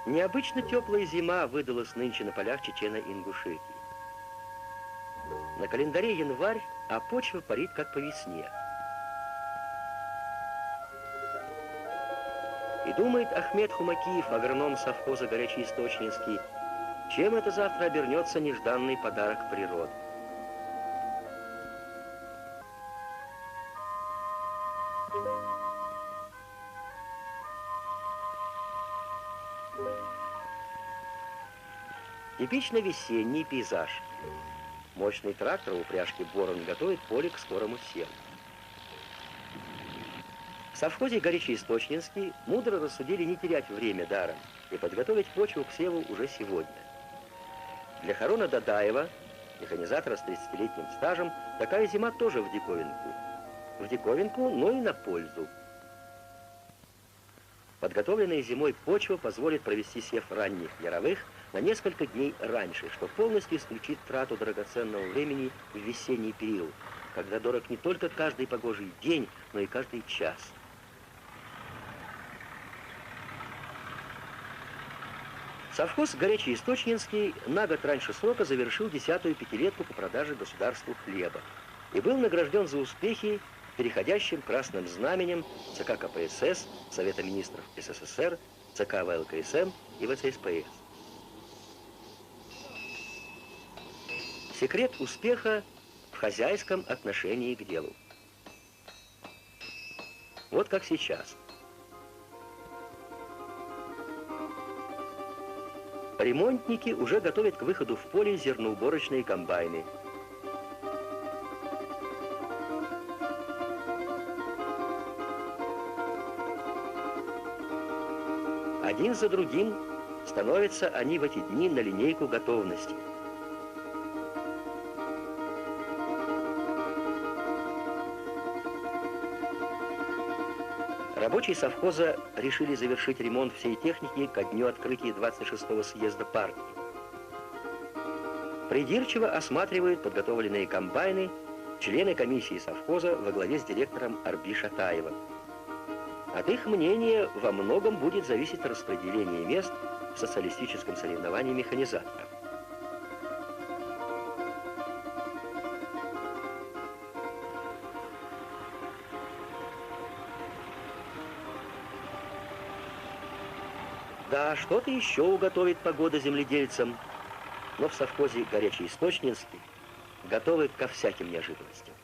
Необычно теплая зима выдалась нынче на полях Чечено-Ингушетии. На календаре январь, а почва парит как по весне. И думает Ахмед Хумакиев, агроном совхоза Горячеисточнинский, чем это завтра обернется нежданный подарок природы. Типично весенний пейзаж. Мощный трактор в упряжке «Борон» готовит поле к скорому севу. В совхозе Горячеисточнинский мудро рассудили не терять время даром и подготовить почву к севу уже сегодня. Для Харона Дадаева, механизатора с 30-летним стажем, такая зима тоже в диковинку. В диковинку, но и на пользу. Подготовленная зимой почва позволит провести сев ранних яровых на несколько дней раньше, что полностью исключит трату драгоценного времени в весенний период, когда дорог не только каждый погожий день, но и каждый час. Совхоз Горячеисточнинский на год раньше срока завершил 10-ю пятилетку по продаже государству хлеба и был награжден за успехи переходящим красным знаменем ЦК КПСС, Совета министров СССР, ЦК ВЛКСМ и ВЦСПС. Секрет успеха в хозяйском отношении к делу. Вот как сейчас. Ремонтники уже готовят к выходу в поле зерноуборочные комбайны. Один за другим становятся они в эти дни на линейку готовности. Рабочие совхоза решили завершить ремонт всей техники ко дню открытия 26-го съезда партии. Придирчиво осматривают подготовленные комбайны члены комиссии совхоза во главе с директором Арби Шатаевым. От их мнения во многом будет зависеть распределение мест в социалистическом соревновании механизаторов. Да, что-то еще уготовит погода земледельцам, но в совхозе Горячеисточнинский готовы ко всяким неожиданностям.